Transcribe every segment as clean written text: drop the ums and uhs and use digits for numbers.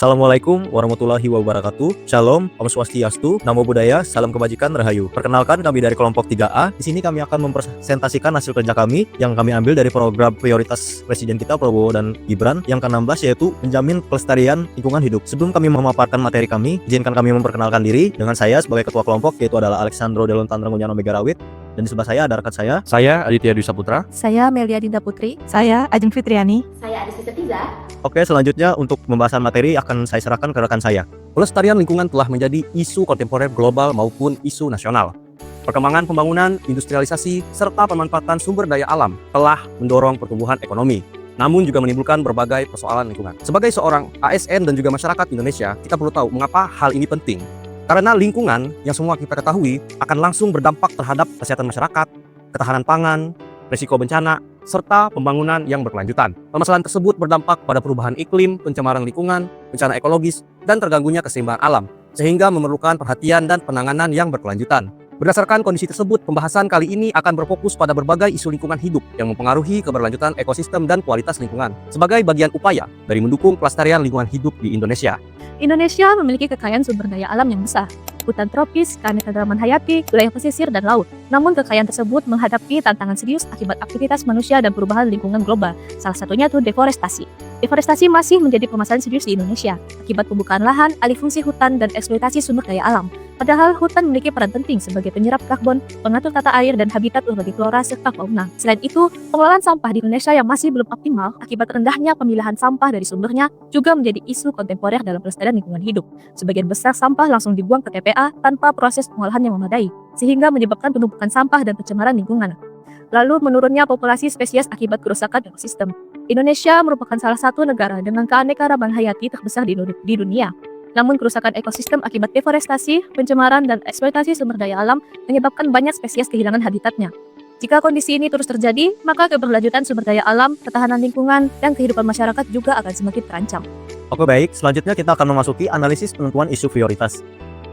Assalamualaikum warahmatullahi wabarakatuh. Shalom, Om Swastiastu, Namo Buddhaya, Salam Kebajikan, Rahayu. Perkenalkan, kami dari kelompok 3A. Di sini kami akan mempresentasikan hasil kerja kami yang kami ambil dari program prioritas Presiden kita Prabowo dan Gibran yang ke-16, yaitu menjamin pelestarian lingkungan hidup. Sebelum kami memaparkan materi kami, izinkan kami memperkenalkan diri dengan saya sebagai ketua kelompok, yaitu adalah Alexandro Delon Tandrangonyano Megarawit. Dan di sebelah saya ada rekan saya Aditya Dwi Saputra. Saya Melia Dinda Putri. Saya Ajeng Fitriani. Saya Adisti Setiza. Oke, selanjutnya untuk pembahasan materi akan saya serahkan ke rekan saya. Pelestarian lingkungan telah menjadi isu kontemporer global maupun isu nasional. Perkembangan pembangunan, industrialisasi, serta pemanfaatan sumber daya alam telah mendorong pertumbuhan ekonomi, namun juga menimbulkan berbagai persoalan lingkungan. Sebagai seorang ASN dan juga masyarakat Indonesia, kita perlu tahu mengapa hal ini penting. Karena lingkungan yang semua kita ketahui akan langsung berdampak terhadap kesehatan masyarakat, ketahanan pangan, risiko bencana, serta pembangunan yang berkelanjutan. Permasalahan tersebut berdampak pada perubahan iklim, pencemaran lingkungan, bencana ekologis, dan terganggunya keseimbangan alam, sehingga memerlukan perhatian dan penanganan yang berkelanjutan. Berdasarkan kondisi tersebut, pembahasan kali ini akan berfokus pada berbagai isu lingkungan hidup yang mempengaruhi keberlanjutan ekosistem dan kualitas lingkungan, sebagai bagian upaya dari mendukung pelestarian lingkungan hidup di Indonesia. Indonesia memiliki kekayaan sumber daya alam yang besar, hutan tropis, keanekaragaman hayati, wilayah pesisir, dan laut. Namun kekayaan tersebut menghadapi tantangan serius akibat aktivitas manusia dan perubahan lingkungan global. Salah satunya itu deforestasi. Deforestasi masih menjadi permasalahan serius di Indonesia akibat pembukaan lahan, alih fungsi hutan, dan eksploitasi sumber daya alam. Padahal hutan memiliki peran penting sebagai penyerap karbon, pengatur tata air dan habitat berbagai flora serta fauna. Selain itu, pengelolaan sampah di Indonesia yang masih belum optimal akibat rendahnya pemilihan sampah dari sumbernya juga menjadi isu kontemporer dalam pelestarian lingkungan hidup. Sebagian besar sampah langsung dibuang ke TPA tanpa proses pengolahan yang memadai, sehingga menyebabkan penumpukan sampah dan pencemaran lingkungan. Lalu menurunnya populasi spesies akibat kerusakan ekosistem. Indonesia merupakan salah satu negara dengan keanekaragaman hayati terbesar di dunia. Namun kerusakan ekosistem akibat deforestasi, pencemaran, dan eksploitasi sumber daya alam menyebabkan banyak spesies kehilangan habitatnya. Jika kondisi ini terus terjadi, maka keberlanjutan sumber daya alam, ketahanan lingkungan, dan kehidupan masyarakat juga akan semakin terancam. Oke, baik, selanjutnya kita akan memasuki analisis penentuan isu prioritas,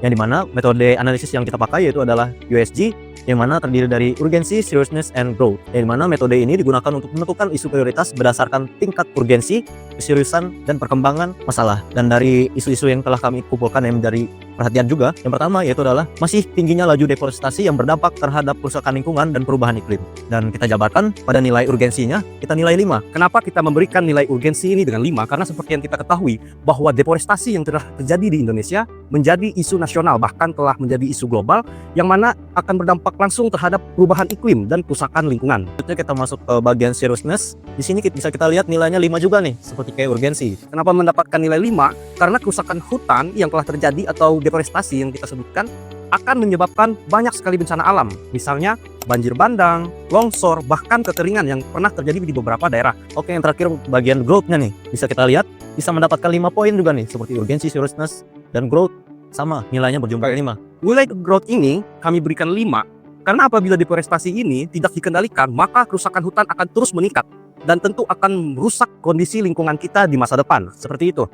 yang dimana metode analisis yang kita pakai yaitu adalah USG, yang mana terdiri dari urgensi, seriousness, and growth. Yang mana metode ini digunakan untuk menentukan isu prioritas berdasarkan tingkat urgensi, keseriusan, dan perkembangan masalah. Dan dari isu-isu yang telah kami kumpulkan yang menjadi perhatian juga, yang pertama yaitu adalah masih tingginya laju deforestasi yang berdampak terhadap kerusakan lingkungan dan perubahan iklim. Dan kita jabarkan pada nilai urgensinya, kita nilai 5. Kenapa kita memberikan nilai urgensi ini dengan 5? Karena seperti yang kita ketahui bahwa deforestasi yang telah terjadi di Indonesia menjadi isu nasional, bahkan telah menjadi isu global yang mana akan berdampak langsung terhadap perubahan iklim dan kerusakan lingkungan. Selanjutnya kita masuk ke bagian seriousness. Di sini bisa kita lihat nilainya 5 juga nih, seperti kayak urgensi. Kenapa mendapatkan nilai 5? Karena kerusakan hutan yang telah terjadi atau deforestasi yang kita sebutkan akan menyebabkan banyak sekali bencana alam. Misalnya banjir bandang, longsor, bahkan kekeringan yang pernah terjadi di beberapa daerah. Oke, yang terakhir bagian growth-nya nih. Bisa kita lihat, bisa mendapatkan 5 poin juga nih, seperti urgensi, seriousness, dan growth. Sama, nilainya berjumlah 5. Nilai growth ini kami berikan 5 karena apabila deforestasi ini tidak dikendalikan, maka kerusakan hutan akan terus meningkat dan tentu akan merusak kondisi lingkungan kita di masa depan. Seperti itu.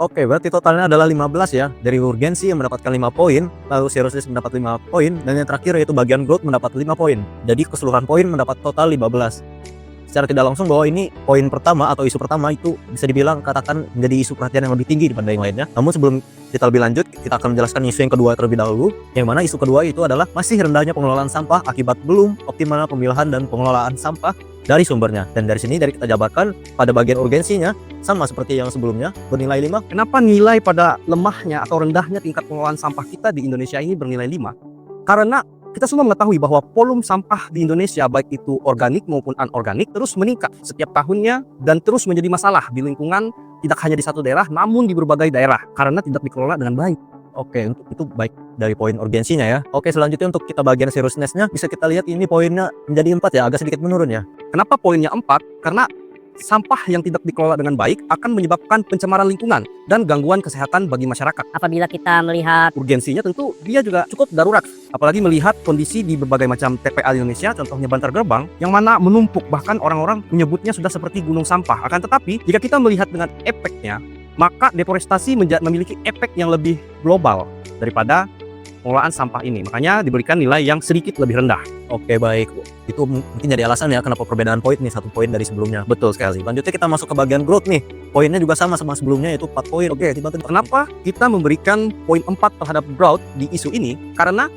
Oke, berarti totalnya adalah 15 ya. Dari urgensi yang mendapatkan 5 poin, lalu seriousness mendapat 5 poin, dan yang terakhir yaitu bagian growth mendapat 5 poin. Jadi keseluruhan poin mendapat total 15. Secara tidak langsung bahwa ini poin pertama atau isu pertama itu bisa dibilang katakan menjadi isu perhatian yang lebih tinggi daripada yang lainnya. Namun sebelum kita lebih lanjut, kita akan menjelaskan isu yang kedua terlebih dahulu. Yang mana isu kedua itu adalah masih rendahnya pengelolaan sampah akibat belum optimalnya pemilahan dan pengelolaan sampah dari sumbernya. Dan dari sini kita jabarkan pada bagian urgensinya sama seperti yang sebelumnya bernilai 5. Kenapa nilai pada lemahnya atau rendahnya tingkat pengelolaan sampah kita di Indonesia ini bernilai 5? Karena kita semua mengetahui bahwa volume sampah di Indonesia baik itu organik maupun anorganik terus meningkat setiap tahunnya dan terus menjadi masalah di lingkungan tidak hanya di satu daerah namun di berbagai daerah karena tidak dikelola dengan baik. Oke, untuk itu baik dari poin urgensinya ya. Oke, selanjutnya untuk kita bagian seriousness-nya bisa kita lihat ini poinnya menjadi 4 ya, agak sedikit menurun ya. Kenapa poinnya 4? Karena sampah yang tidak dikelola dengan baik akan menyebabkan pencemaran lingkungan dan gangguan kesehatan bagi masyarakat. Apabila kita melihat Urgensinya tentu dia juga cukup darurat. Apalagi melihat kondisi di berbagai macam TPA di Indonesia, contohnya Bantar Gebang, yang mana menumpuk, bahkan orang-orang menyebutnya sudah seperti gunung sampah. Akan tetapi, jika kita melihat dengan efeknya, maka deforestasi memiliki efek yang lebih global daripada pengelolaan sampah ini. Makanya diberikan nilai yang sedikit lebih rendah. Oke, baik. Itu mungkin jadi alasan ya kenapa perbedaan poin nih, 1 poin dari sebelumnya. Betul sekali. Selanjutnya kita masuk ke bagian growth nih. Poinnya juga sama sebelumnya, yaitu 4 poin. Oke, kenapa kita memberikan poin 4 terhadap growth di isu ini? Karena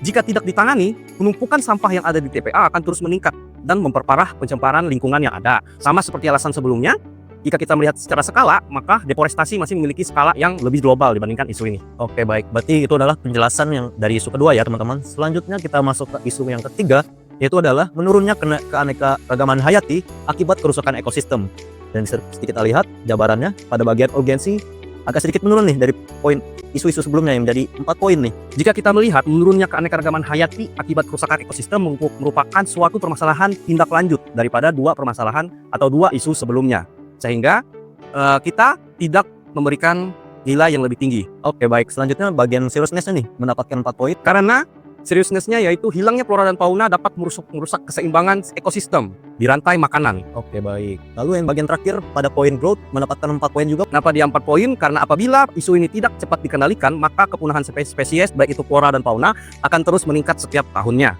jika tidak ditangani, penumpukan sampah yang ada di TPA akan terus meningkat dan memperparah pencemaran lingkungan yang ada. Sama seperti alasan sebelumnya, jika kita melihat secara skala, maka deforestasi masih memiliki skala yang lebih global dibandingkan isu ini. Oke, baik. Berarti itu adalah penjelasan yang dari isu kedua ya, teman-teman. Selanjutnya kita masuk ke isu yang ketiga, yaitu adalah menurunnya keanekaragaman hayati akibat kerusakan ekosistem. Dan seperti kita lihat jabarannya pada bagian urgensi agak sedikit menurun nih dari poin isu-isu sebelumnya yang menjadi 4 poin nih. Jika kita melihat menurunnya keanekaragaman hayati akibat kerusakan ekosistem merupakan suatu permasalahan tindak lanjut daripada 2 permasalahan atau 2 isu sebelumnya. Sehingga kita tidak memberikan nilai yang lebih tinggi. Oke, baik. Selanjutnya bagian seriousness-nya nih mendapatkan 4 poin. Karena seriousness-nya yaitu hilangnya flora dan fauna dapat merusak keseimbangan ekosistem di rantai makanan. Oke, baik. Lalu yang bagian terakhir pada poin growth mendapatkan 4 poin juga. Kenapa dia 4 poin? Karena apabila isu ini tidak cepat dikendalikan, maka kepunahan spesies baik itu flora dan fauna akan terus meningkat setiap tahunnya.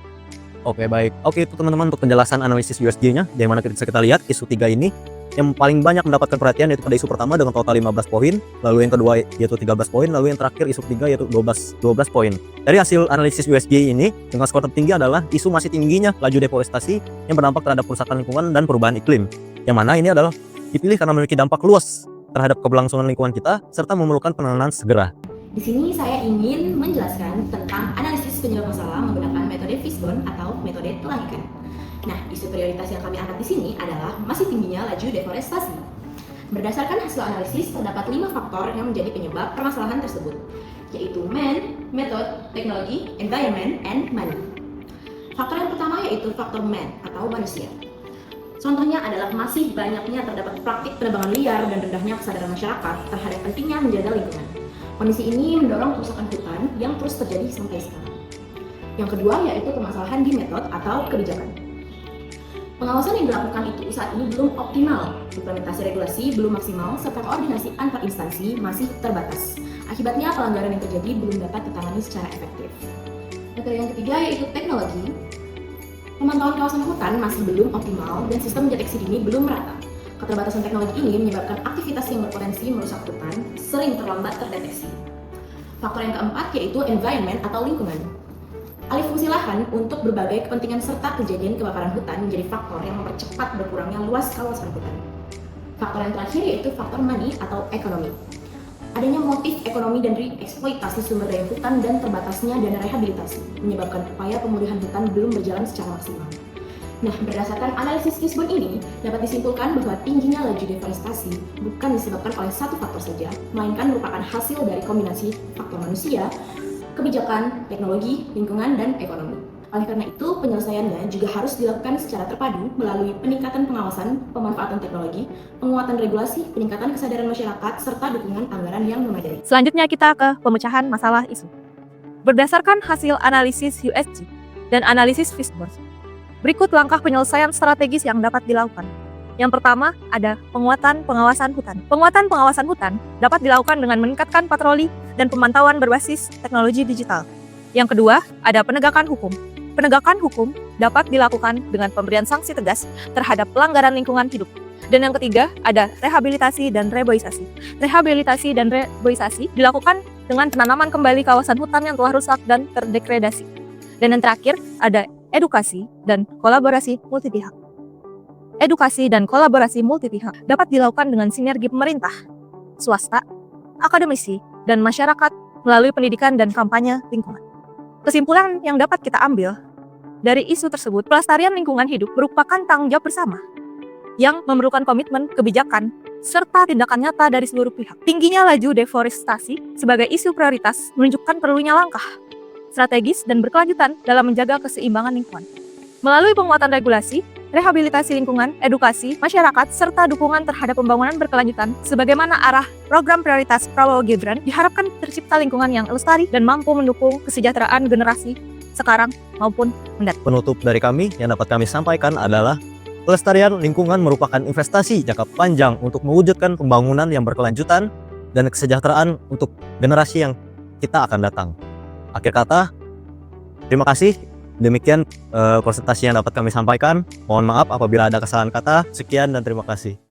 Oke, baik. Oke, itu teman-teman untuk penjelasan analisis USG-nya. Yang mana bisa kita lihat isu 3 ini yang paling banyak mendapatkan perhatian yaitu pada isu pertama dengan total 15 poin, lalu yang kedua yaitu 13 poin, lalu yang terakhir isu ketiga yaitu 12 poin. Dari hasil analisis USG ini, dengan skor tertinggi adalah isu masih tingginya laju deforestasi yang berdampak terhadap kerusakan lingkungan dan perubahan iklim. Yang mana ini adalah dipilih karena memiliki dampak luas terhadap keberlangsungan lingkungan kita serta memerlukan penanganan segera. Di sini saya ingin menjelaskan tentang analisis penyebab masalah menggunakan metode Fishbone atau metode telah ikan. Nah, isu prioritas yang kami angkat di sini adalah masih tingginya laju deforestasi. Berdasarkan hasil analisis, terdapat 5 faktor yang menjadi penyebab permasalahan tersebut, yaitu man, method, teknologi, environment, and money. Faktor yang pertama yaitu faktor man atau manusia. Contohnya adalah masih banyaknya terdapat praktik penebangan liar dan rendahnya kesadaran masyarakat terhadap pentingnya menjaga lingkungan. Kondisi ini mendorong kerusakan hutan yang terus terjadi sampai sekarang. Yang kedua yaitu permasalahan di metode atau kebijakan. Pengawasan yang dilakukan itu saat ini belum optimal, implementasi regulasi belum maksimal, serta koordinasi antar instansi masih terbatas. Akibatnya pelanggaran yang terjadi belum dapat ditangani secara efektif. Metode yang ketiga yaitu teknologi. Pemantauan kawasan hutan masih belum optimal dan sistem deteksi dini belum merata. Keterbatasan teknologi ini menyebabkan aktivitas yang berpotensi merusak hutan sering terlambat terdeteksi. Faktor yang keempat yaitu environment atau lingkungan. Alih fungsi lahan untuk berbagai kepentingan serta kejadian kebakaran hutan menjadi faktor yang mempercepat berkurangnya luas kawasan hutan. Faktor yang terakhir yaitu faktor money atau ekonomi. Adanya motif ekonomi dan eksploitasi sumber daya hutan dan terbatasnya dana rehabilitasi menyebabkan upaya pemulihan hutan belum berjalan secara maksimal. Nah, berdasarkan analisis Fishbone ini, dapat disimpulkan bahwa tingginya laju deforestasi bukan disebabkan oleh satu faktor saja, melainkan merupakan hasil dari kombinasi faktor manusia, kebijakan, teknologi, lingkungan, dan ekonomi. Oleh karena itu, penyelesaiannya juga harus dilakukan secara terpadu melalui peningkatan pengawasan, pemanfaatan teknologi, penguatan regulasi, peningkatan kesadaran masyarakat, serta dukungan anggaran yang memadai. Selanjutnya kita ke pemecahan masalah isu. Berdasarkan hasil analisis USG dan analisis Fishbone, berikut langkah penyelesaian strategis yang dapat dilakukan. Yang pertama, ada penguatan pengawasan hutan. Penguatan pengawasan hutan dapat dilakukan dengan meningkatkan patroli dan pemantauan berbasis teknologi digital. Yang kedua, ada penegakan hukum. Penegakan hukum dapat dilakukan dengan pemberian sanksi tegas terhadap pelanggaran lingkungan hidup. Dan yang ketiga, ada rehabilitasi dan reboisasi. Rehabilitasi dan reboisasi dilakukan dengan penanaman kembali kawasan hutan yang telah rusak dan terdegradasi. Dan yang terakhir, ada edukasi dan kolaborasi multipihak. Edukasi dan kolaborasi multipihak dapat dilakukan dengan sinergi pemerintah, swasta, akademisi, dan masyarakat melalui pendidikan dan kampanye lingkungan. Kesimpulan yang dapat kita ambil dari isu tersebut, pelestarian lingkungan hidup merupakan tanggung jawab bersama yang memerlukan komitmen, kebijakan, serta tindakan nyata dari seluruh pihak. Tingginya laju deforestasi sebagai isu prioritas menunjukkan perlunya langkah strategis dan berkelanjutan dalam menjaga keseimbangan lingkungan. Melalui penguatan regulasi, rehabilitasi lingkungan, edukasi, masyarakat, serta dukungan terhadap pembangunan berkelanjutan, sebagaimana arah program prioritas Prabowo Gibran, diharapkan tercipta lingkungan yang lestari dan mampu mendukung kesejahteraan generasi sekarang maupun mendatang. Penutup dari kami yang dapat kami sampaikan adalah pelestarian lingkungan merupakan investasi jangka panjang untuk mewujudkan pembangunan yang berkelanjutan dan kesejahteraan untuk generasi yang kita akan datang. Akhir kata, terima kasih. Demikian presentasi yang dapat kami sampaikan. Mohon maaf apabila ada kesalahan kata. Sekian dan terima kasih.